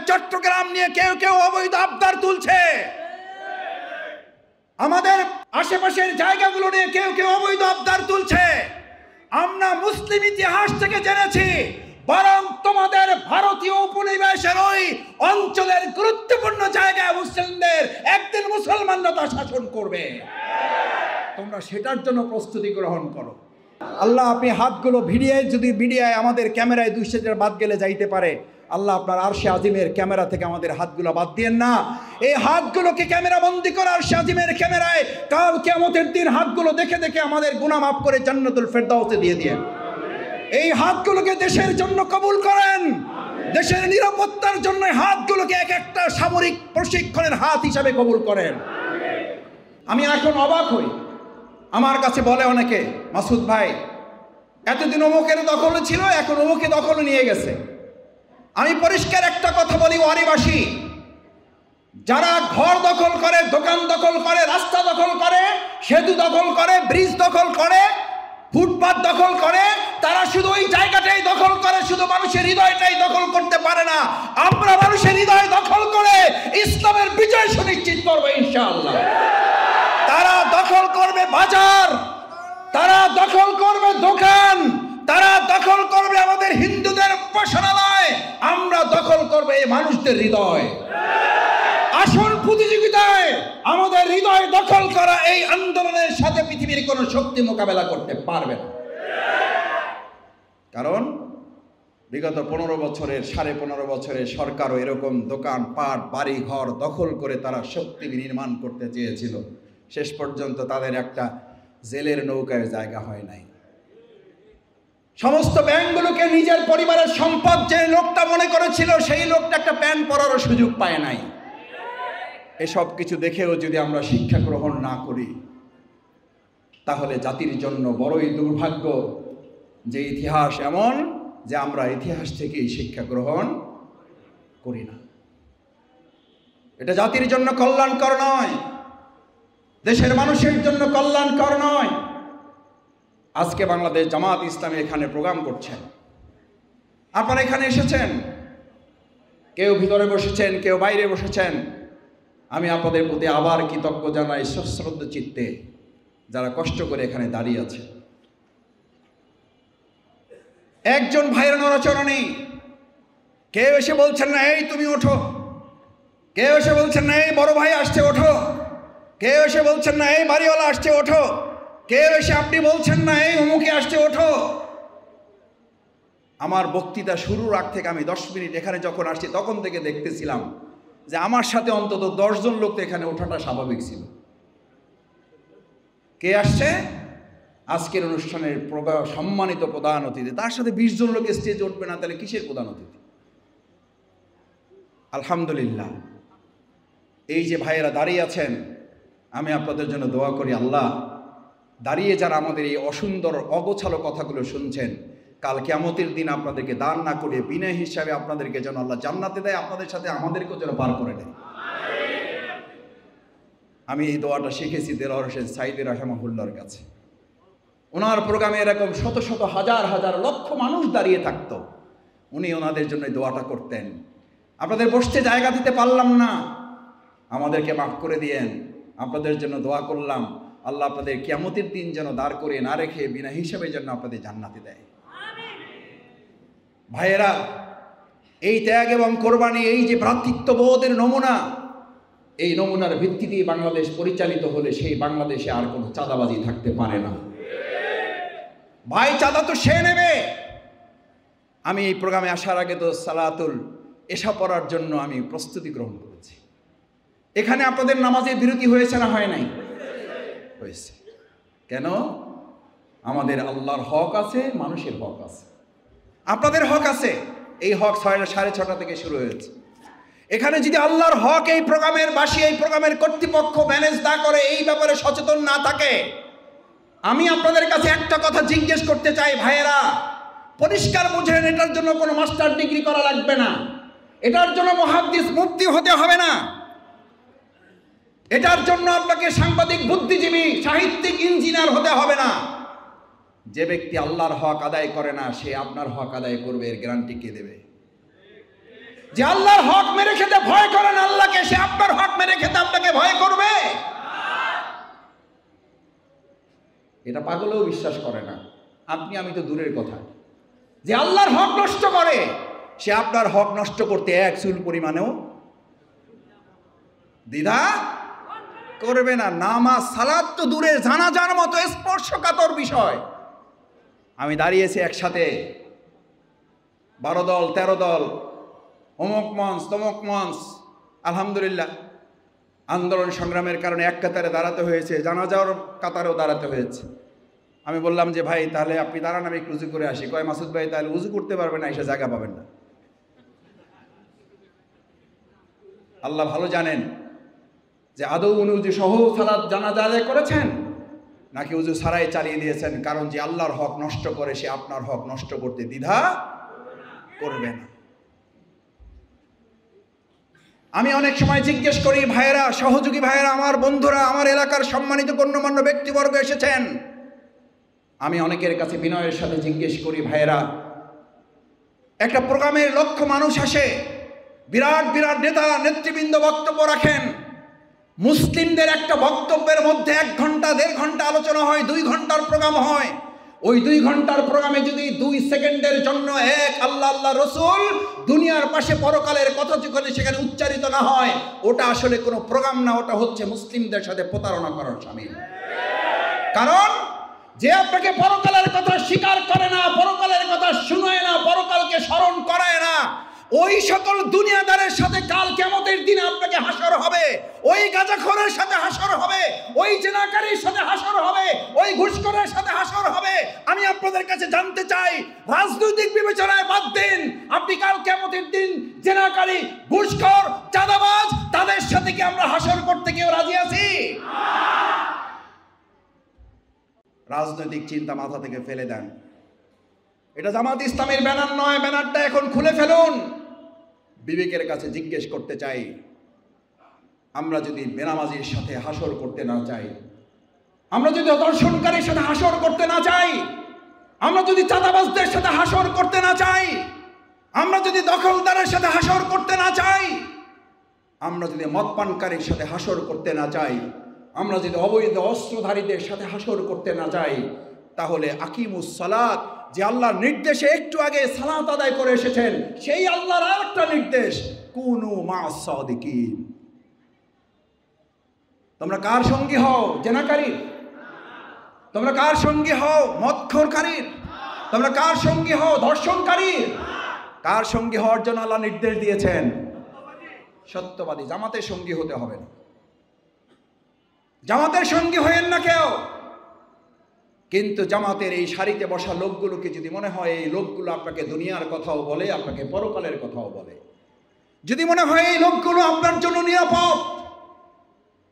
চট্টগ্রাম নিয়ে কেউ কেউ অবৈধ আবদার তুলছে, আমাদের আশেপাশের জায়গাগুলো নিয়ে কেউ কেউ অবৈধ আবদার তুলছে। আমরা মুসলিম ইতিহাস থেকে জেনেছি, বরং তোমাদের ভারতীয় উপনিবেশের ওই অঞ্চলের গুরুত্বপূর্ণ জায়গায় মুসলিমদের একদিন মুসলমানরা তা শাসন করবে। তোমরা সেটার জন্য প্রস্তুতি গ্রহণ করো। আল্লাহ, আপনি হাতগুলো ভিডিয়ায় আমাদের ক্যামেরায় 200 বাদ গেলে যাইতে পারে। আল্লাহ, আপনার আরশে আজিমের ক্যামেরা থেকে আমাদের হাতগুলো বাদ দিয়েন না। এই হাতগুলোকে ক্যামেরা বন্দি করে আরশে আজিমের ক্যামেরায় কাল কিয়ামতের দিন হাতগুলো দেখে দেখে আমাদের গুনাহ মাফ করে জান্নাতুল ফেরদাউসে দিয়ে দিয়েন। এই হাতগুলোকে দেশের জন্য কবুল করেন, দেশের নিরাপত্তার জন্য হাতগুলোকে এক একটা সামরিক প্রশিক্ষণের হাত হিসাবে কবুল করেন। আমি এখন অবাক হই, আমার কাছে বলে অনেকে, মাসুদ ভাই এতদিন অমুকের দখলে ছিল, এখন অমুকে দখলে নিয়ে গেছে। আমি পরিষ্কার একটা কথা বলি, ওয়ারিবাসী যারা ঘর দখল করে, দোকান দখল করে, রাস্তা দখল করে, সেতু দখল করে, ব্রিজ দখল করে, ফুটপাত দখল করে, তারা শুধু ওই জায়গাটাই দখল করে, শুধু মানুষের হৃদয়টাই দখল করতে পারে না। আমরা মানুষের হৃদয় দখল করে ইসলামের বিজয় সুনিশ্চিত করবো ইনশাআল্লাহ। তারা দখল করবে বাজার, তারা দখল করবে দোকান, তারা দখল করবে আমাদের হিন্দুদের উপাসনালয়, আমরা দখল করবে এই মানুষদের হৃদয়। আসল প্রতিযোগিতায় আমাদের হৃদয় দখল করা এই আন্দোলনের সাথে পৃথিবীর কোন শক্তি মোকাবেলা করতে পারবে না। কারণ বিগত 15 বছরের 15.5 বছরের সরকারও এরকম দোকান পাট বাড়ি ঘর দখল করে তারা শক্তি নির্মাণ করতে চেয়েছিল। শেষ পর্যন্ত তাদের একটা জেলের নৌকায় জায়গা হয় নাই। সমস্ত ব্যাংকগুলোকে নিজের পরিবারের সম্পদ যে লোকটা মনে করেছিল, সেই লোকটা একটা প্যান্ট পরারও সুযোগ পায় নাই। এসব কিছু দেখেও যদি আমরা শিক্ষা গ্রহণ না করি, তাহলে জাতির জন্য বড়ই দুর্ভাগ্য যে ইতিহাস এমন যে আমরা ইতিহাস থেকেই শিক্ষা গ্রহণ করি না। এটা জাতির জন্য কল্যাণকর নয়, দেশের মানুষের জন্য কল্যাণকর নয়। আজকে বাংলাদেশ জামাত ইসলামী এখানে প্রোগ্রাম করছেন, আপনারা এখানে এসেছেন, কেউ ভিতরে বসেছেন, কেউ বাইরে বসেছেন। আমি আপনাদের প্রতি আবার কৃতজ্ঞ জানাই সশ্রদ্ধ চিত্তে, যারা কষ্ট করে এখানে দাঁড়িয়ে আছে। একজন ভাইয়ের নড়াচড়া নেই, কেউ এসে বলছেন না এই তুমি ওঠো, কেউ এসে বলছেন না এই বড় ভাই আসছে ওঠো, কেউ এসে বলছেন না এই বাড়িওয়ালা আসছে ওঠো, কেউ এসে আপনি বলছেন না এই অমুকে আসছে ওঠো। আমার বক্তৃতা শুরুর আগ থেকে আমি 10 মিনিট এখানে যখন আসছি তখন থেকে দেখতেছিলাম যে আমার সাথে অন্তত 10 জন লোক তো এখানে ওঠাটা স্বাভাবিক ছিল। কে আসছে? আজকের অনুষ্ঠানের সম্মানিত প্রধান অতিথি, তার সাথে 20 জন লোক স্টেজে উঠবে না, তাহলে কিসের প্রধান অতিথি? আলহামদুলিল্লাহ, এই যে ভাইয়েরা দাঁড়িয়ে আছেন, আমি আপনাদের জন্য দোয়া করি, আল্লাহ দাঁড়িয়ে যারা আমাদের এই অসুন্দর অগোছালো কথাগুলো শুনছেন, কাল কিয়ামতের দিন আপনাদেরকে দান না করে বিনা হিসাবে আপনাদেরকে যেন আল্লাহ জান্নাতে দেয়, আপনাদের সাথে আমাদেরকেও যেন পার করে দেয়। আমি এই দোয়াটা শিখেছি দেলোয়ার হোসেন সাইদি রাহিমাহুল্লাহর কাছে। ওনার প্রোগ্রামে এরকম শত শত হাজার হাজার লক্ষ মানুষ দাঁড়িয়ে থাকতো, উনি ওনাদের জন্য দোয়াটা করতেন। আপনাদের বসতে জায়গা দিতে পারলাম না, আমাদেরকে মাফ করে দিয়েন, আপনাদের জন্য দোয়া করলাম, আল্লাহ আপনাদের কিয়ামতের দিন যেন দাঁড় করে না রেখে বিনা হিসাবে যেন আপনাদের জান্নাতে দেয়। ভাইয়েরা, এই ত্যাগ এবং কোরবানি, এই যে ভ্রাতৃত্ববোধের নমুনা, এই নমুনার ভিত্তিতেই বাংলাদেশ পরিচালিত হলে সেই বাংলাদেশে আর কোনো চাঁদাবাজি থাকতে পারে না। ভাই, চাঁদা তো সে নেবে। আমি এই প্রোগ্রামে আসার আগে তো সালাতুল এশা পড়ার জন্য আমি প্রস্তুতি গ্রহণ করেছি। এখানে আপনাদের নামাজের বিরতি হয়েছে না হয় নাই? হয়েছে। কেন? আমাদের আল্লাহর হক আছে, মানুষের হক আছে, আপনাদের হক আছে। এই হক 6:30 থেকে শুরু হয়েছে। এখানে যদি আল্লাহর হক এই প্রোগ্রামের বাসী, এই প্রোগ্রামের কর্তৃপক্ষ ম্যানেজ না করে, এই ব্যাপারে সচেতন না থাকে, আমি আপনাদের কাছে একটা কথা জিজ্ঞেস করতে চাই ভাইয়েরা, পরিষ্কার বুঝেন, এটার জন্য কোনো মাস্টার ডিগ্রি করা লাগবে না, এটার জন্য মুহাদ্দিস মুফতি হতে হবে না, এটার জন্য আপনাকে সাংবাদিক, বুদ্ধিজীবী, সাহিত্যিক, ইঞ্জিনিয়ার হতে হবে না। যে ব্যক্তি আল্লাহর হক আদায় করে না, সে আপনার হক আদায় করবে, এর গ্যারান্টি কে দেবে? যে আল্লাহর হক মেরে খেতে ভয় করেন আল্লাহকে, সে আপনার হক মেরে খেতে আপনাকে ভয় করবে? এটা পাগলেও বিশ্বাস করে না, আপনি আমি তো দূরের কথা। যে আল্লাহর হক নষ্ট করে সে আপনার হক নষ্ট করতে এক চুল পরিমাণেও দ্বিধা করবে না। নামাজ সালাত তো দূরে, জানাজার মতো স্পর্শকাতর বিষয়। আমি দাঁড়িয়েছি একসাথে 12 দল 13 দল, অমুক মঞ্চ তমুক মঞ্চ, আলহামদুলিল্লাহ আন্দোলন সংগ্রামের কারণে এক কাতারে দাঁড়াতে হয়েছে, জানাজার কাতারেও দাঁড়াতে হয়েছে। আমি বললাম যে ভাই তাহলে আপনি দাঁড়ান, আমি একটু উজু করে আসি। কয় মাসুদ ভাই তাহলে উজু করতে পারবেন না, এসে জায়গা পাবেন না। আল্লাহ ভালো জানেন যে আদৌ উনি উজু সহ সালাত জানাজা আদায় করেছেন নাকি উজু ছাড়াই চালিয়ে দিয়েছেন। কারণ যে আল্লাহর হক নষ্ট করে সে আপনার হক নষ্ট করতে দ্বিধা করবে না। আমি অনেক সময় জিজ্ঞেস করি, ভাইয়েরা, সহযোগী ভাইয়েরা, আমার বন্ধুরা, আমার এলাকার সম্মানিত গণ্যমান্য ব্যক্তিবর্গ এসেছেন, আমি অনেকের কাছে বিনয়ের সাথে জিজ্ঞেস করি, ভাইয়েরা, একটা প্রোগ্রামের লক্ষ মানুষ আসে, বিরাট বিরাট নেতা নেতৃবৃন্দ বক্তব্য রাখেন, মুসলিমদের একটা বক্তব্যের মধ্যে 1 ঘন্টা 1.5 ঘন্টা আলোচনা হয়, 2 ঘন্টার প্রোগ্রাম হয়। ওই 2 ঘন্টার প্রোগ্রামে যদি 2 সেকেন্ডের জন্য এক আল্লাহ আল্লাহ রসুল দুনিয়ার পাশে পরকালের কথা যখন সেখানে উচ্চারিত না হয়, ওটা আসলে কোনো প্রোগ্রাম না, ওটা হচ্ছে মুসলিমদের সাথে প্রতারণা করার শামিল। কারণ যে আপনাকে পরকালের কথা স্বীকার করে না, পরকালের কথা শুনায় না, পরকালকে স্মরণ করায় না, ওই সকল দুনিয়াদারের সাথে কাল কিয়ামতের দিনে আপনাকে হাসর হবে, ওই গাঁজাখোরের সাথে হাসর হবে, ওই জেনাকারীর সাথে হাসর হবে, ওই ঘুষখোরের সাথে হাসর হবে। আমি আপনাদের কাছে জানতে চাই, রাজনৈতিক বিবেচনায় বাদ দিন, আপনি কাল কিয়ামতের দিন জেনাকারী, ঘুষখোর, চাঁদাবাজ, তাদের সাথে কি আমরা হাসর করতে কেউ রাজি আছি? রাজনৈতিক চিন্তা মাথা থেকে ফেলে দেন। এটা জামাত ইসলামের ব্যানার নয়, ব্যানারটা এখন খুলে ফেলুন। বিবেকের কাছে জিজ্ঞেস করতে চাই, আমরা যদি বেনামাজির সাথে হাসর করতে না চাই, আমরা যদি দর্শনকারীর সাথে হাসর করতে না চাই, আমরা যদি চাঁদাবাজদের সাথে হাসর করতে না চাই, আমরা যদি দখলদারের সাথে হাসর করতে না চাই, আমরা যদি মদপানকারীর সাথে হাসর করতে না চাই, আমরা যদি অবৈধ অস্ত্রধারীদের সাথে হাসর করতে না চাই, তাহলে আকিমুস সালাত, যে আল্লাহর নির্দেশে একটু আগে সালাত আদায় করে এসেছেন, সেই আল্লাহর আরেকটা নির্দেশ, কুনু মা'আস সাদিকিন। তোমরা কার সঙ্গী হও? জেনাকারীর? তোমরা কার সঙ্গী হও? মদখোরকারীর? তোমরা কার সঙ্গী হও? ধর্ষণকারীর? কার সঙ্গী হওয়ার জন্য আল্লাহ নির্দেশ দিয়েছেন? সত্যবাদী। জামাতের সঙ্গী হতে হবে না, জামাতের সঙ্গী হয়েন না কেউ। কিন্তু জামাতের এই সারিতে বসা লোকগুলোকে যদি মনে হয় এই লোকগুলো আপনাকে দুনিয়ার কথাও বলে, আপনাকে পরকালের কথাও বলে, যদি মনে হয় এই লোকগুলো আপনার জন্য নিরাপদ,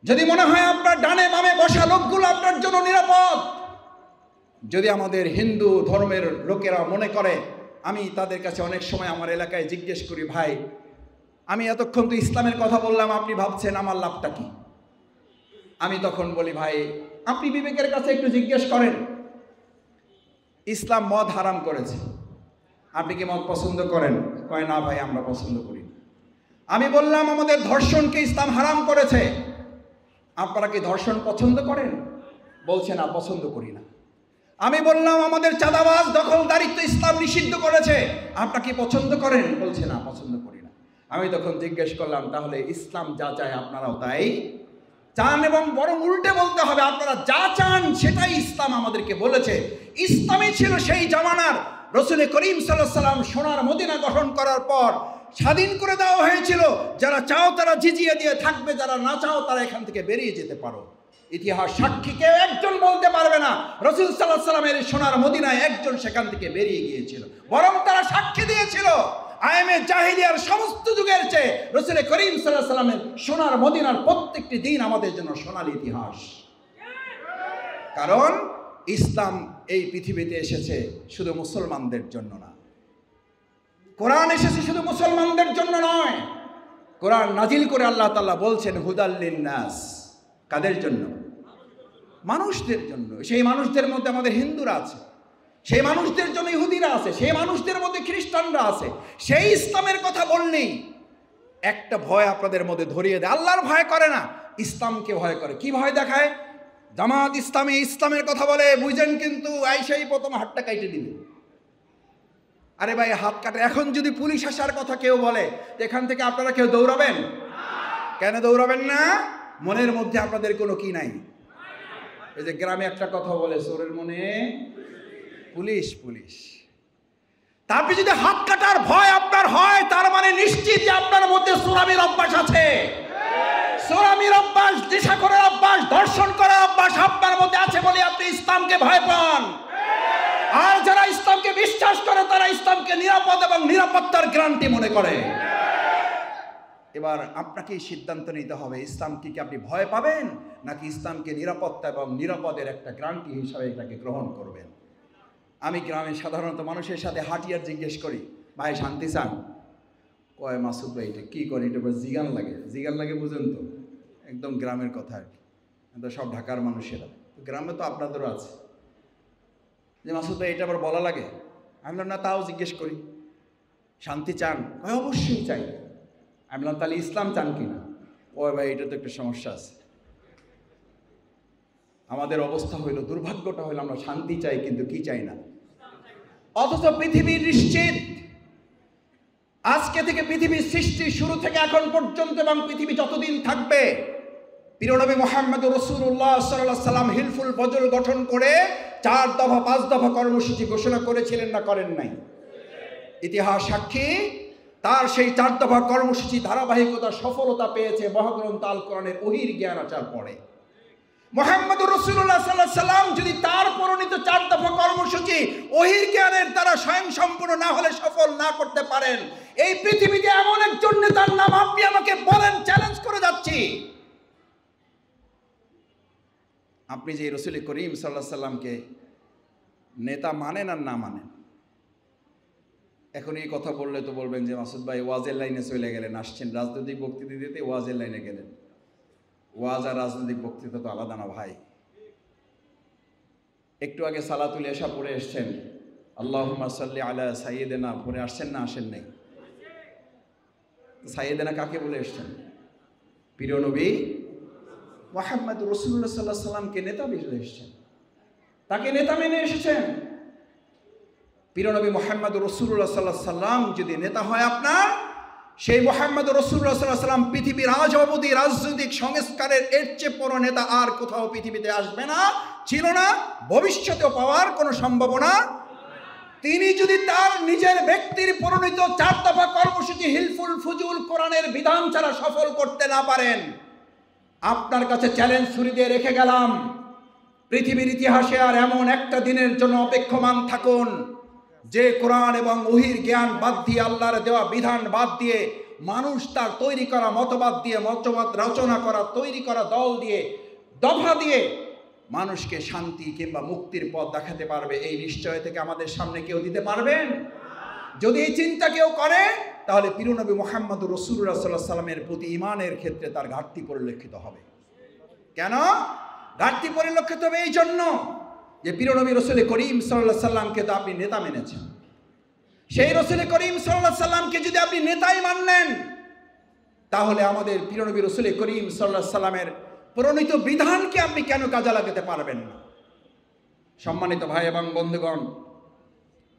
যদি মনে হয় আপনার ডানে বামে বসা লোকগুলো আপনার জন্য নিরাপদ, যদি আমাদের হিন্দু ধর্মের লোকেরা মনে করে, আমি তাদের কাছে অনেক সময় আমার এলাকায় জিজ্ঞেস করি, ভাই আমি এতক্ষণ তো ইসলামের কথা বললাম, আপনি ভাবছেন আমার লাভটা কি? আমি তখন বলি, ভাই আপনি বিবেকের কাছে একটু জিজ্ঞেস করেন, ইসলাম মদ হারাম করেছে, আপনি কি মদ পছন্দ করেন? কয় না ভাই আমরা পছন্দ করি না। আমি বললাম আমাদের ধর্ষণকে ইসলাম হারাম করেছে, আপনারা কি ধর্ষণ পছন্দ করেন? বলছে না, পছন্দ করি না। আমি বললাম আমাদের চাঁদাবাজ দখলদারিত্ব ইসলাম নিষিদ্ধ করেছে, আপনারা কি পছন্দ করেন? বলছে না, পছন্দ করি না। আমি তখন জিজ্ঞেস করলাম, তাহলে ইসলাম যা চায় আপনারাও তাই চান? এবং বরং উল্টে বলতে হবে, আপনারা যা চান সেটাই ইসলাম আমাদেরকে বলেছে। ইসলামই ছিল সেই জামানার, রসুল করিম সাল্লাল্লাহু আলাইহি ওয়াসাল্লাম সোনার মদিনা গঠন করার পর স্বাধীন করে দেওয়া হয়েছিল, যারা চাও তারা জিজিয়া দিয়ে থাকবে, যারা না চাও তারা এখান থেকে বেরিয়ে যেতে পারো। ইতিহাস সাক্ষী কেউ একজন বলতে পারবে না রসুল সাল্লাল্লাহু আলাইহি ওয়াসাল্লামের সোনার মদিনায় একজন সেখান থেকে বেরিয়ে গিয়েছিল, বরং তারা সাক্ষী দিয়েছিল আইমে জাহিলিয়ার সমস্ত যুগের চেয়ে রসুল করিম সাল্লাল্লাহু আলাইহি ওয়াসাল্লামের সোনার মদিনার প্রত্যেকটি দিন আমাদের জন্য সোনালী ইতিহাস। কারণ ইসলাম এই পৃথিবীতে এসেছে শুধু মুসলমানদের জন্য না, কোরআন এসেছে শুধু মুসলমানদের জন্য নয়। কোরআন নাজিল করে আল্লাহ তাআলা বলছেন হুদাল লিন্নাস, কাদের জন্য? মানুষদের জন্য। সেই মানুষদের মধ্যে আমাদের হিন্দুরা আছে, সেই মানুষদের জন্য ইহুদিরা আছে, সেই মানুষদের মধ্যে খ্রিস্টানরা আছে। সেই ইসলামের কথা বললেই একটা ভয় আপনাদের মধ্যে ধরিয়ে দেয়। আল্লাহর ভয় করে না, ইসলামকে ভয় করে। কি ভয় দেখায়? জামাত ইসলামী ইসলামের কথা বলে, বুঝেন কিন্তু আইসাই প্রথম হাতটা কাটে দিবে। আরে ভাই, হাত কাটে। এখন যদি পুলিশ আসার কথা কেউ বলে, এখান থেকে আপনারা কেউ দৌড়াবেন? কেন দৌড়াবেন না? মনের মধ্যে আপনাদের কোনো কি নাই? এই যে গ্রামে একটা কথা বলে, চোরের মনে পুলিশ পুলিশ। তারপরে যদি হাত কাটার ভয় আপনার হয়, তার মানে নিশ্চিত যে আপনার মধ্যে চোরামির অভ্যাস আছে। চোরামির অভ্যাস, নেশাখোরের অভ্যাস, ধর্ষণ করার অভ্যাস আপনার মধ্যে আছে বলে আপনি ইসলামকে ভয় পান। আর যারা ইসলামকে বিশ্বাস করে, তারা ইসলামকে নিরাপদ এবং নিরাপত্তার গ্যারান্টি মনে করে। এবার আপনাকে সিদ্ধান্ত নিতে হবে, ইসলামকে কি আপনি ভয় পাবেন, নাকি ইসলামকে নিরাপত্তা এবং নিরাপদের একটা গ্যারান্টি হিসাবে এটাকে গ্রহণ করবেন। আমি গ্রামে সাধারণত মানুষের সাথে হাঁটিয়ার জিজ্ঞেস করি, ভাই শান্তি চান? কয় মাসুদ ভাই এটা কী করে, এটা জিগান লাগে। জিগান লাগে বুঝেন তো, একদম গ্রামের কথা আর কি। সব ঢাকার মানুষেরা, গ্রামে তো আপনাদেরও আছে, যে মাসুদ ভাই এটা আবার বলা লাগে। আমি বললাম না, তাও জিজ্ঞেস করি শান্তি চান? কয় অবশ্যই চাই। আমি বললাম তাহলে ইসলাম চান কি না? ওই ভাই এটা তো একটা সমস্যা আছে। আমাদের অবস্থা হইল, দুর্ভাগ্যটা হইল, আমরা শান্তি চাই কিন্তু কি চাই না। অথচ পৃথিবীর নিশ্চিত আজকে থেকে পৃথিবীর সৃষ্টি শুরু থেকে এখন পর্যন্ত এবং পৃথিবী যতদিন থাকবে, প্রিয় নবী মুহাম্মদ রাসূলুল্লাহ সাল্লাল্লাহু আলাইহি সাল্লাম হিলফুল ফজল গঠন করে 4 দফা 5 দফা কর্মসূচি ঘোষণা করেছিলেন না করেন নাই? ইতিহাস সাক্ষী, তার সেই 4 দফা কর্মসূচি ধারাবাহিকতা সফলতা পেয়েছে মহাগ্রন্থ আল কোরআনের ওহীর জ্ঞান আসার পরে। মুহাম্মদ রাসূলুল্লাহ সাল্লাল্লাহু আলাইহি সাল্লাম যদি তার প্রণীত 4 দফা কর্মসূচি ওহীর জ্ঞানের দ্বারা স্বয়ং সম্পূর্ণ না হলে সফল না করতে পারেন, এই পৃথিবীতে এমন একজন নেতার নাম আপনি আমাকে বলেন, চ্যালেঞ্জ করে যাচ্ছি। আপনি যে রাসূল করিম সাল্লাল্লাহু আলাইহি সাল্লামকে নেতা মানেন আর না মানেন? এখন এই কথা বললে তো বলবেন যে মাসুদ ভাই ওয়াজের লাইনে চলে গেলেন, আসছেন রাজনৈতিক বক্তৃতা দিতে, ওয়াজের লাইনে গেলেন। ওয়াজ আর রাজনৈতিক বক্তৃতা তো আলাদা না ভাই। একটু আগে সালাতুল ইশা পড়ে এসছেন, আল্লাহুম্মা সাল্লি আলা সাইয়্যিদিনা পড়ে আসছেন না আসেন নাই? সাইয়্যিদিনা কাকে বলে এসছেন? প্রিয় নবী মুহাম্মদ রাসূলুল্লাহ সাল্লাল্লাহু আলাইহি সাল্লামকে নেতা বলে এসছেন, তাকে নেতা মেনে এসেছেন। প্রিয় নবী মুহাম্মদ রাসূলুল্লাহ সাল্লাল্লাহু আলাইহি সাল্লাম যদি নেতা হয় আপনার, সেই মুহাম্মদ রাসূলুল্লাহ সাল্লাল্লাহু আলাইহি সাল্লাম পৃথিবীর আজ অবধি রাজনৈতিক সংস্কারের এর চেয়ে বড় নেতা আর কোথাও পৃথিবীতে আসবে না, ছিল না, ভবিষ্যতেও পাওয়ার কোনো সম্ভাবনা। তিনি যদি তার নিজের ব্যক্তির প্রণীত 4 দফা কর্মসূচি হিলফুল ফুজুল কোরআনের বিধান ছাড়া সফল করতে না পারেন, আপনার কাছে চ্যালেঞ্জ ছুরি দিয়ে রেখে গেলাম, পৃথিবীর ইতিহাসে আর এমন একটা দিনের জন্য অপেক্ষমান থাকুন যে কোরআন এবং ওহীর জ্ঞান বাদ দিয়ে, আল্লাহর দেওয়া বিধান বাদ দিয়ে, মানুষ তার তৈরি করা মতবাদ দিয়ে, মতবাদ রচনা করা, তৈরি করা দল দিয়ে, দফা দিয়ে মানুষকে শান্তি কিংবা মুক্তির পথ দেখাতে পারবে। এই নিশ্চয় থেকে আমাদের সামনে কেউ দিতে পারবেন? যদি এই চিন্তা কেউ করে, তাহলে প্রিয় নবী মুহাম্মদ রাসূলুল্লাহ সাল্লাল্লাহু আলাইহি সাল্লামের প্রতি ঈমানের ক্ষেত্রে তার ঘাটতি পরিলক্ষিত হবে। কেন ঘাটতি পরিলক্ষিত হবে? এই জন্য যে প্রিয় নবী রাসূল করিম সাল্লাল্লাহু আলাইহি সাল্লামকে তো আপনি নেতা মেনেছেন। সেই রাসূল করিম সাল্লাল্লাহু আলাইহি সাল্লামকে যদি আপনি নেতাই মানলেন, তাহলে আমাদের প্রিয় নবী রাসূল করিম সাল্লাল্লাহু আলাইহি সাল্লামের প্রণীত বিধানকে আপনি কেন কাজে লাগাতে পারবেন না? সম্মানিত ভাই এবং বন্ধুগণ,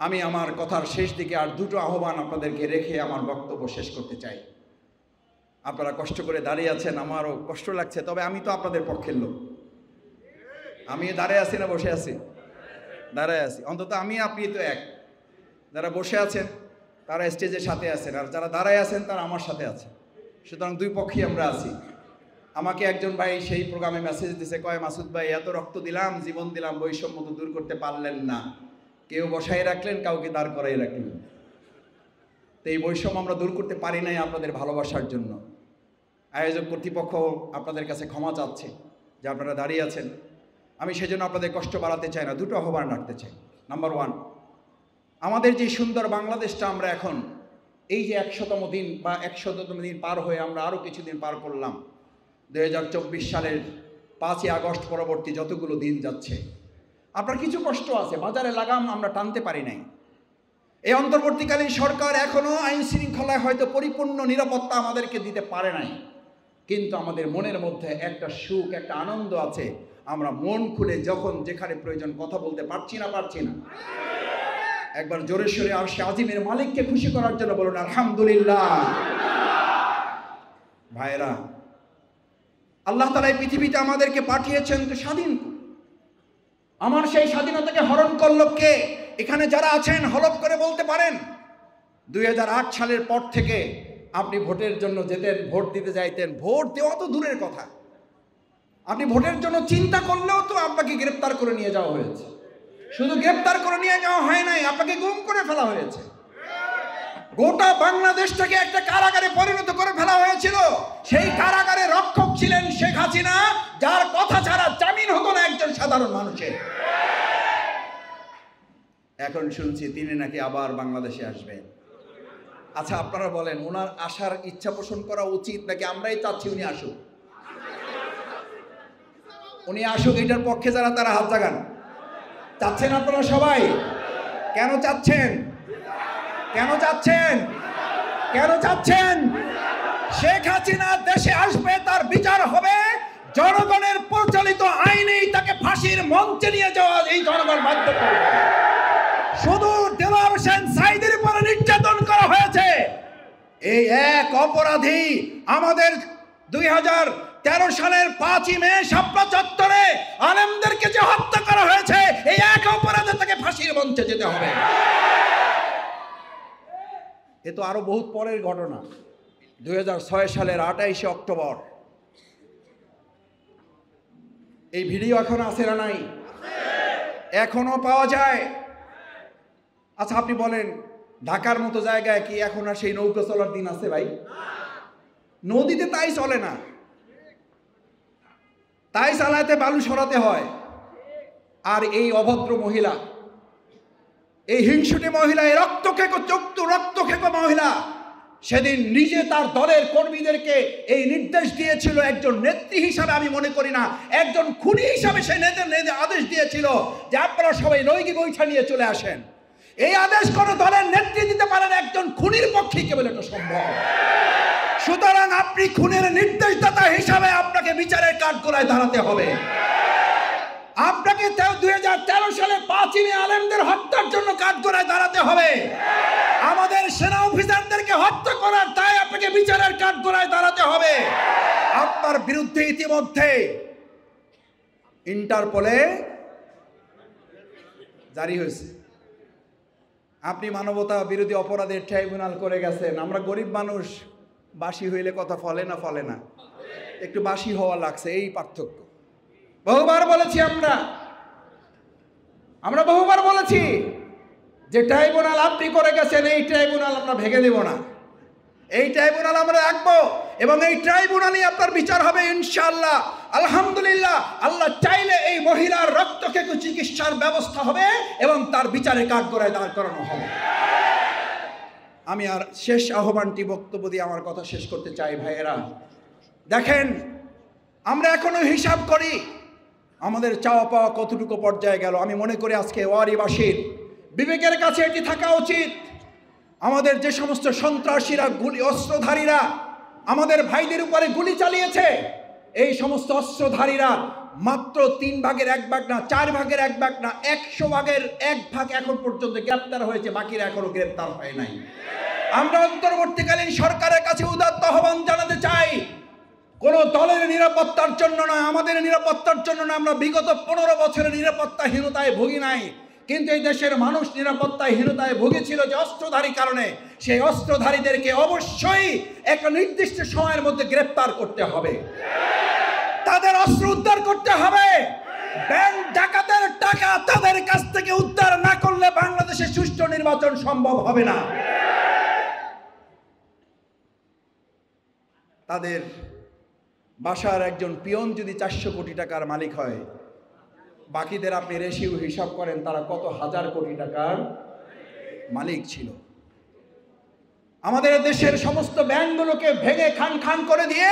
আমি আমার কথার শেষ দিকে আর 2টো আহ্বান আপনাদেরকে রেখে আমার বক্তব্য শেষ করতে চাই। আপনারা কষ্ট করে দাঁড়িয়ে আছেন, আমারও কষ্ট লাগছে, তবে আমি তো আপনাদের পক্ষের লোক। আমি দাঁড়ায় আছি না বসে আছি? দাঁড়ায় আছি। অন্তত আমি আপনি তো এক। যারা বসে আছেন তারা স্টেজের সাথে আছেন, আর যারা দাঁড়ায় আছেন তারা আমার সাথে আছেন। সুতরাং 2 পক্ষেই আমরা আছি। আমাকে একজন ভাই সেই প্রোগ্রামে মেসেজ দিছে, কয় মাসুদ ভাই এত রক্ত দিলাম, জীবন দিলাম, বৈষম্য তো দূর করতে পারলেন না। কেউ বসাই রাখলেন, কাউকে দাঁড় করাই রাখলেন। তো এই বৈষম্য আমরা দূর করতে পারি নাই আপনাদের ভালোবাসার জন্য। আয়োজক কর্তৃপক্ষ আপনাদের কাছে ক্ষমা চাচ্ছে যে আপনারা দাঁড়িয়ে আছেন। আমি সেজন্য আপনাদের কষ্ট বাড়াতে চাই না, 2টো আহ্বান রাখতে চাই। নাম্বার 1, আমাদের যে সুন্দর বাংলাদেশটা আমরা এখন এই যে 100তম দিন বা 100তম দিন পার হয়ে আমরা আরও কিছুদিন পার করলাম, 2024 সালের 5ই আগস্ট পরবর্তী যতগুলো দিন যাচ্ছে, আপনার কিছু কষ্ট আছে, বাজারে লাগাম আমরা টানতে পারি নাই। এই অন্তর্বর্তীকালীন সরকার এখনো আইন শৃঙ্খলায় হয়তো পরিপূর্ণ নিরাপত্তা আমাদেরকে দিতে পারে নাই, কিন্তু আমাদের মনের মধ্যে একটা সুখ, একটা আনন্দ আছে। আমরা মন খুলে যখন যেখানে প্রয়োজন কথা বলতে পারছি না। একবার জোরে সোরে আরশে আজিমের মালিককে খুশি করার জন্য বলুন আলহামদুলিল্লাহ। ভাইরা, আল্লাহ তাআলা এই পৃথিবীতে আমাদেরকে পাঠিয়েছেন তো স্বাধীন। আমার সেই স্বাধীনতাকে হরণ করলো কে? এখানে যারা আছেন হলফ করে বলতে পারেন 2008 সালের পর থেকে আপনি ভোটের জন্য যেতেন, ভোট দিতে যাইতেন, ভোট দেওয়া তো দূরের কথা, আপনি ভোটের জন্য চিন্তা করলেও তো আপনাকে গ্রেপ্তার করে নিয়ে যাওয়া হয়েছে। শুধু গ্রেপ্তার করে নিয়ে যাওয়া হয় নাই, আপনাকে গুম করে ফেলা হয়েছে। গোটা বাংলাদেশটাকে একটা কারাগারে পরিণত করে ফেলা হয়েছিল। সেই কারাগারে রক্ষক ছিলেন শেখ হাসিনা, যার কথা ছাড়া জামিন হতো না একজন সাধারণ মানুষের। এখন শুনছি তিনি নাকি আবার বাংলাদেশে আসবেন। আচ্ছা, আপনারা বলেন, ওনার আসার ইচ্ছা পোষণ করা উচিত নাকি আমরাই চাচ্ছি উনি আসুক? উনি আসুক, এটার পক্ষে যারা তারা হাত জাগান। চাচ্ছেন আপনারা সবাই? কেন চাচ্ছেন? কেন চাচ্ছেন? কেন চাচ্ছেন? শেখ হাসিনা দেশে আসবে, তার বিচার হবে, জনগণের প্রচলিত আইনেই তাকে ফাঁসির মঞ্চে নিয়ে যাওয়া এই জনগণ বাধ্য করবে। শুধু দেলোয়ার হোসেন সাঈদীর উপরে নির্যাতন করা হয়েছে, এই এক অপরাধী আমাদের 2013 সালের 5ই মে শাপলা চত্বরে আলেমদেরকে যে হত্যা করা হয়েছে, এই এক অপরাধে তাকে ফাঁসির মঞ্চে যেতে হবে। এ তো আরো বহুত পরের ঘটনা। 2006 সালের 28শে অক্টোবর, এই ভিডিও এখনো আছে না নাই? এখনো পাওয়া যায়। আচ্ছা, আপনি বলেন, ঢাকার মতো জায়গায় কি এখন আর সেই নৌকা চলার দিন আছে ভাই? নদীতে তাই চলে না, তাই চালাতে বালু সরাতে হয়। আর এই অভদ্র মহিলা, এই হিংসুটে মহিলা, এই রক্তখেকো মহিলা সেদিন নিজে তার দলের কর্মীদেরকে এই নির্দেশ দিয়েছিল। একজন নেত্রী হিসাবে আমি মনে করি না, একজন খুনি হিসাবে সে আদেশ দিয়েছিল যে আপনারা সবাই নৈকি বৈঠা নিয়ে চলে আসেন। এই আদেশ কোনো দলের নেত্রী দিতে পারেন, একজন খুনির পক্ষে কেবল এটা সম্ভব। সুতরাং আপনি খুনের নির্দেশদাতা হিসাবে আপনাকে বিচারের কাঠগড়ায় দাঁড়াতে হবে। আপনাকে 2013 সালে 5ই মে আলেমদের হত্যার জন্য কাঠগড়ায় দাঁড়াতে হবে। আমাদের সেনা অফিসারদেরকে হত্যা করার দায় আপনাকে বিচারের কাঠগড়ায় দাঁড়াতে হবে। আপনার বিরুদ্ধে ইতিমধ্যে ইন্টারপোলে জারি হয়েছে। আপনি মানবতা বিরোধী অপরাধের ট্রাইব্যুনাল করে গেছেন। আমরা গরিব মানুষ, বাসি হইলে কথা ফলে না, একটু বাসি হওয়া লাগছে, এই পার্থক্য। বহুবার বলেছি আমরা বহুবার বলেছি যে ট্রাইব্যুনাল আপনি করে গেছেন, এই ট্রাইব্যুনাল আমরা ভেঙে দেব না, এই ট্রাইব্যুনাল আমরা রাখবো এবং এই ট্রাইব্যুনালই আপনার বিচার হবে ইনশাআল্লাহ। আলহামদুলিল্লাহ, আল্লাহ চাইলে এই মহিলার রক্তক্ষেকো চিকিৎসার ব্যবস্থা হবে এবং তার বিচারে কাঠগড়ায় দাঁড় করানো হবে। আমি আর শেষ আহ্বানটি বক্তব্য দিয়ে আমার কথা শেষ করতে চাই। ভাইয়েরা, দেখেন, আমরা এখনো হিসাব করি আমাদের চাওয়া পাওয়া কতটুকু পর্যায়ে গেল। আমি মনে করি আজকে ওয়ারিবাসীর বিবেকের কাছে এটি থাকা উচিত। আমাদের যে সমস্ত সন্ত্রাসীরা, অস্ত্রধারীরা আমাদের ভাইদের উপরে গুলি চালিয়েছে, এই সমস্ত অস্ত্রধারীরা মাত্র 3 ভাগের 1 ভাগ না, 4 ভাগের 1 ভাগ না, 100 ভাগের 1 ভাগ এখন পর্যন্ত গ্রেপ্তার হয়েছে, বাকিরা এখনো গ্রেপ্তার হয় নাই। আমরা অন্তর্বর্তীকালীন সরকারের কাছে উদাত্ত আহ্বান জানাতে চাই, কোন দলের নিরাপত্তার জন্য নয়, আমাদের নিরাপত্তার জন্য না। আমরা বিগত 15 বছরের নিরাপত্তাহীনতায় ভুগি নাই, কিন্তু এই দেশের মানুষ নিরাপত্তাহীনতায় ভুগেছিল যে অস্ত্রধারী কারণে। সেই অস্ত্রধারীদেরকে অবশ্যই একটা নির্দিষ্ট সময়ের মধ্যে গ্রেপ্তার করতে হবে, তাদের অস্ত্র উদ্ধার করতে হবে। ব্যাংক ডাকাতের টাকা তাদের কাছ থেকে উদ্ধার না করলে বাংলাদেশে সুষ্ঠু নির্বাচন সম্ভব হবে না। তাদের বাসার একজন পিয়ন যদি 400 কোটি টাকার মালিক হয়, বাকিদের আপনি রেশিও হিসাব করেন তারা কত হাজার কোটি টাকার মালিক ছিল। আমাদের দেশের সমস্ত ব্যাংকগুলোকে ভেঙে খান করে দিয়ে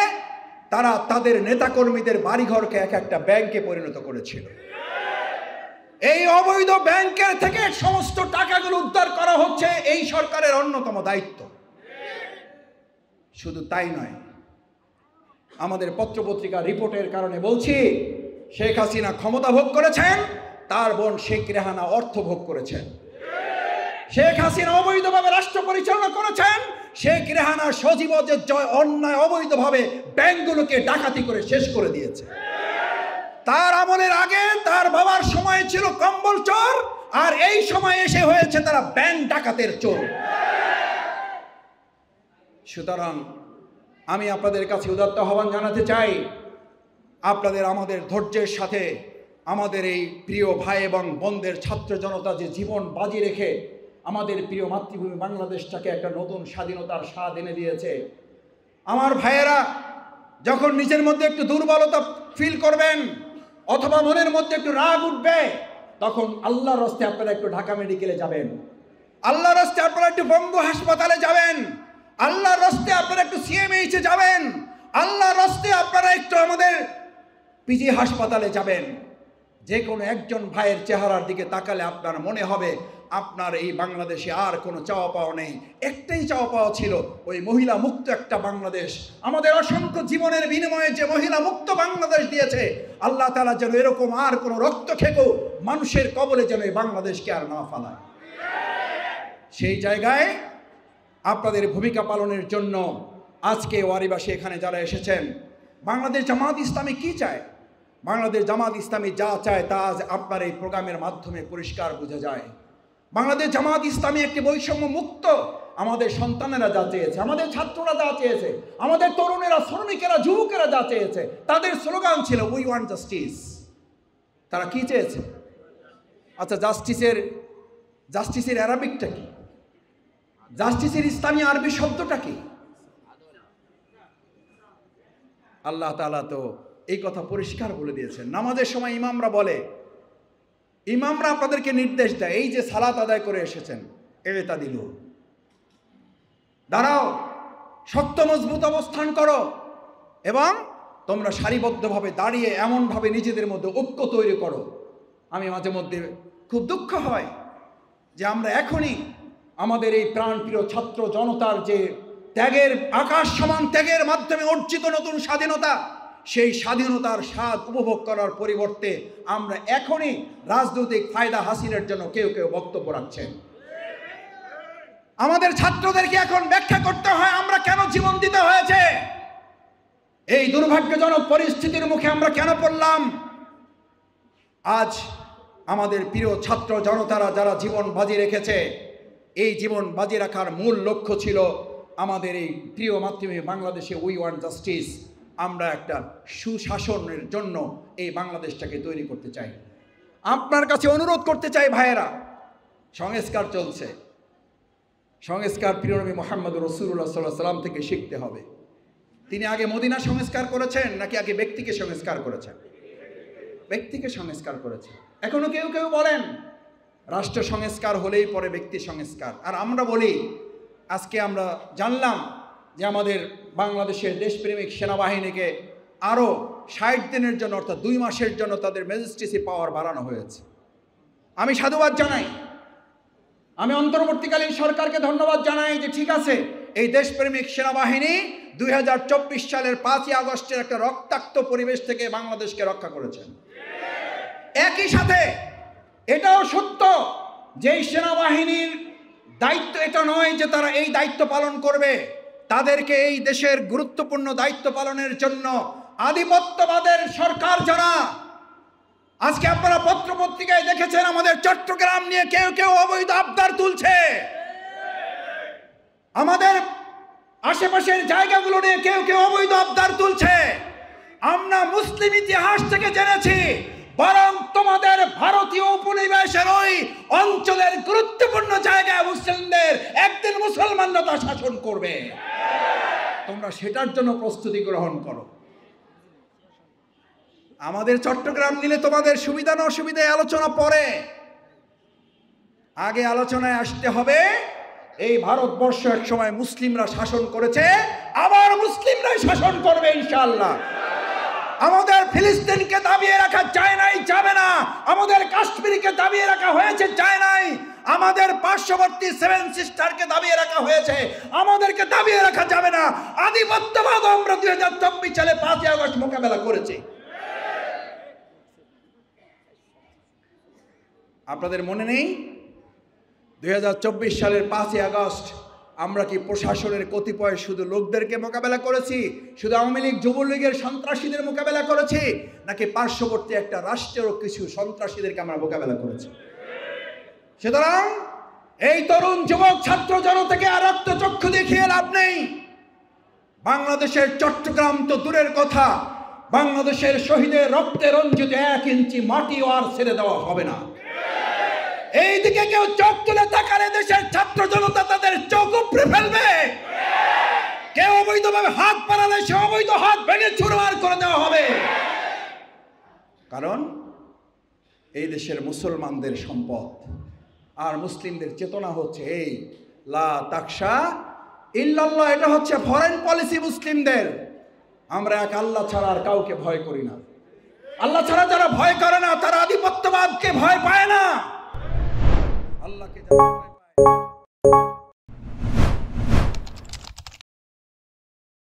তারা তাদের নেতাকর্মীদের বাড়িঘরকে এক একটা ব্যাংকে পরিণত করেছিল। এই অবৈধ ব্যাংকের থেকে সমস্ত টাকাগুলো উদ্ধার করা হচ্ছে এই সরকারের অন্যতম দায়িত্ব। শুধু তাই নয়, আমাদের পত্রপত্রিকা রিপোর্টের কারণে বলছি, শেখ হাসিনা ক্ষমতা ভোগ করেছেন, তার বোন শেখ রেহানা অর্থ ভোগ করেছেন। শেখ হাসিনা অবৈধভাবে রাষ্ট্র পরিচালনা করেছেন, শেখ রেহানা সজীব জয় অন্যায় অবৈধভাবে ব্যাংকগুলোকে ডাকাতি করে শেষ করে দিয়েছে। তার আমলের আগে তার বাবার সময় ছিল কম্বল চোর, আর এই সময় এসে হয়েছে তারা ব্যাংক ডাকাতের চোর। সুতরাং আমি আপনাদের কাছে উদাত্ত আহ্বান জানাতে চাই, আপনাদের আমাদের ধৈর্যের সাথে আমাদের এই প্রিয় ভাই এবং বোনদের ছাত্র জনতা যে জীবন বাজি রেখে আমাদের প্রিয় মাতৃভূমি বাংলাদেশটাকে একটা নতুন স্বাধীনতার স্বাদ এনে দিয়েছে। আমার ভাইয়েরা যখন নিজের মধ্যে একটু দুর্বলতা ফিল করবেন অথবা মনের মধ্যে একটু রাগ উঠবে, তখন আল্লাহর রাস্তে আপনারা একটু ঢাকা মেডিকেলে যাবেন, আল্লাহর রাস্তে আপনারা একটু বঙ্গ হাসপাতালে যাবেন, আল্লাহর রাস্তে আপনারা একটু সিএমএইচে যাবেন, আল্লাহর রাস্তে আপনারা একটু আমাদের পিজি হাসপাতালে যাবেন। যে কোনো একজন ভাইয়ের চেহারার দিকে তাকালে আপনার মনে হবে আপনার এই বাংলাদেশে আর কোনো চাওয়া পাওয়া নেই। একটাই চাওয়া পাওয়া ছিল, ওই মহিলা মুক্ত একটা বাংলাদেশ। আমাদের অসংখ্য জীবনের বিনিময়ে যে মহিলা মুক্ত বাংলাদেশ দিয়েছে, আল্লাহ তাআলা যেন এরকম আর কোনো রক্তক্ষেকো মানুষের কবলে যেন এই বাংলাদেশকে আর না ফেলায়। সেই জায়গায় আপনাদের ভূমিকা পালনের জন্য আজকে ওয়ারিবাসী এখানে যারা এসেছেন, বাংলাদেশ জামাত ইসলামী কি চায়? বাংলাদেশ জামাত ইসলামী যা চায় তা আজ আপনার এই প্রোগ্রামের মাধ্যমে পরিষ্কার বোঝা যায়। বাংলাদেশ জামাত ইসলামী একটি বৈষম্য মুক্ত, আমাদের সন্তানেরা যা চেয়েছে, আমাদের ছাত্ররা যা চেয়েছে, আমাদের তরুণেরা, শ্রমিকেরা, যুবকেরা যা চেয়েছে, তাদের স্লোগান ছিল উই ওয়ান্ট জাস্টিস। তারা কি চেয়েছে? আচ্ছা, জাস্টিসের অ্যারাবিকটা কি? জাস্টিসের ইসলামী আরবি শব্দটা কি? আল্লাহ তাআলা তো এই কথা পরিষ্কার বলে দিয়েছেন। নামাজের সময় ইমামরা বলে, ইমামরা আপনাদেরকে নির্দেশ দেয়, এই যে সালাত আদায় করে এসেছেন, এটা দিল, দাঁড়াও, শক্ত মজবুত অবস্থান করো এবং তোমরা সারিবদ্ধভাবে দাঁড়িয়ে এমনভাবে নিজেদের মধ্যে ঐক্য তৈরি করো। আমি মাঝে মধ্যে খুব দুঃখ হয় যে আমরা এখনই আমাদের এই প্রাণপ্রিয় ছাত্র জনতার যে ত্যাগের, আকাশ সমান ত্যাগের মাধ্যমে অর্জিত নতুন স্বাধীনতা, সেই স্বাধীনতার স্বাদ উপভোগ করার পরিবর্তে আমরা এখনই রাজনৈতিক ফায়দা হাসিলের জন্য কেউ কেউ বক্তব্য রাখছেন। আমাদের ছাত্রদেরকে এখন ব্যাখ্যা করতে হয় আমরা কেন জীবন দিতে হয়েছে, এই দুর্ভাগ্যজনক পরিস্থিতির মুখে আমরা কেন পড়লাম। আজ আমাদের প্রিয় ছাত্র জনতারা যারা জীবন বাজি রেখেছে, এই জীবন বাজি রাখার মূল লক্ষ্য ছিল আমাদের এই প্রিয় মাতৃভূমি বাংলাদেশে উই ওয়ান্ট জাস্টিস। আমরা একটা সুশাসনের জন্য এই বাংলাদেশটাকে তৈরি করতে চাই। আপনার কাছে অনুরোধ করতে চাই ভাইয়েরা, সংস্কার চলছে, সংস্কার প্রিয় নবী মুহাম্মদ রাসূলুল্লাহ সাল্লাল্লাহু আলাইহি ওয়াসাল্লাম থেকে শিখতে হবে। তিনি আগে মদিনা সংস্কার করেছেন নাকি আগে ব্যক্তিকে সংস্কার করেছেন? ব্যক্তিকে সংস্কার করেছেন। এখনো কেউ কেউ বলেন রাষ্ট্র সংস্কার হলেই পরে ব্যক্তি সংস্কার। আর আমরা বলি, আজকে আমরা জানলাম যে আমাদের বাংলাদেশের দেশপ্রেমিক সেনাবাহিনীকে আরও 60 দিনের জন্য, অর্থাৎ 2 মাসের জন্য তাদের ম্যাজিস্ট্রেসি পাওয়ার বাড়ানো হয়েছে। আমি সাধুবাদ জানাই, আমি অন্তর্বর্তীকালীন সরকারকে ধন্যবাদ জানাই যে ঠিক আছে, এই দেশপ্রেমিক সেনাবাহিনী 2024 সালের 5ই আগস্টের একটা রক্তাক্ত পরিবেশ থেকে বাংলাদেশকে রক্ষা করেছেন। একই সাথে এটাও সত্য যে সেনাবাহিনীর দায়িত্ব এটা নয় যে তারা এই দায়িত্ব পালন করবে, তাদেরকে এই দেশের গুরুত্বপূর্ণ দায়িত্ব পালনের জন্য আধিপত্যবাদের সরকার যারা, আজকে আপনারা পত্রপত্রিকায় দেখেছেন আমাদের চট্টগ্রাম নিয়ে কেউ কেউ অবৈধ আবদার তুলছে, আমাদের আশেপাশের জায়গাগুলো নিয়ে কেউ কেউ অবৈধ আবদার তুলছে। আমরা মুসলিম ইতিহাস থেকে জেনেছি বরং তোমাদের ভারতীয় উপনিবেশের ওই অঞ্চলের গুরুত্বপূর্ণ জায়গায় মুসলিমদের একদিন মুসলমানরা তা শাসন করবে, তোমরা সেটার জন্য প্রস্তুতি গ্রহণ করো। আমাদের চট্টগ্রাম নিলে তোমাদের সুবিধা না অসুবিধায় আলোচনা পরে, আগে আলোচনায় আসতে হবে এই ভারতবর্ষ এক সময় মুসলিমরা শাসন করেছে, আবার মুসলিমরাই শাসন করবে ইনশাআল্লাহ। আমাদের ফিলিস্তিনকে দাবিয়ে রাখা যায় নাই, যাবে না। আমাদের কাশ্মীরকে দাবিয়ে রাখা হয়েছে, যায় নাই। আমাদের পার্শ্ববর্তী সেভেন সিস্টারকে দাবিয়ে রাখা হয়েছে, আমাদেরকে দাবিয়ে রাখা যাবে না। আধিপত্যবাদ আমরা 2024 সালে 5ই আগস্ট মোকাবেলা করেছি। আপনাদের মনে নেই 2024 সালের 5ই আগস্ট আমরা কি প্রশাসনের কতিপয় শুধু লোকদেরকে মোকাবেলা করেছি, শুধু আওয়ামী লীগ যুবলীগের সন্ত্রাসীদের মোকাবেলা করেছি, নাকি পার্শ্ববর্তী একটা রাষ্ট্রেরও কিছু সন্ত্রাসীদেরকে আমরা মোকাবেলা করেছি? সুতরাং এই তরুণ যুবক ছাত্র জনতাকে আর রক্তচক্ষু দেখিয়ে লাভ নেই। বাংলাদেশের চট্টগ্রাম তো দূরের কথা, বাংলাদেশের শহীদের রক্তে রঞ্জিত 1 ইঞ্চি মাটিও আর ছেড়ে দেওয়া হবে না। এই দিকে কেউ চোখ তুলে তাকালে দেশের ছাত্র জনতা তাদের চোখ উপড়ে ফেলবে। কেউ অবৈধভাবে হাত বাড়ালে সে অবৈধ হাত ভেঙে চুরমার করে দেওয়া হবে। কারণ এই দেশের মুসলমানদের সম্পদ, আর মুসলিমদের চেতনা হচ্ছে এই লা তাকশা ইল্লাল্লাহ। এটা হচ্ছে ফরেন পলিসি মুসলিমদের। আমরা এক আল্লাহ ছাড়া আর কাউকে ভয় করি না। আল্লাহ ছাড়া যারা ভয় করে না তারা আধিপত্যবাদকে ভয় পায় না। আল্লাহকে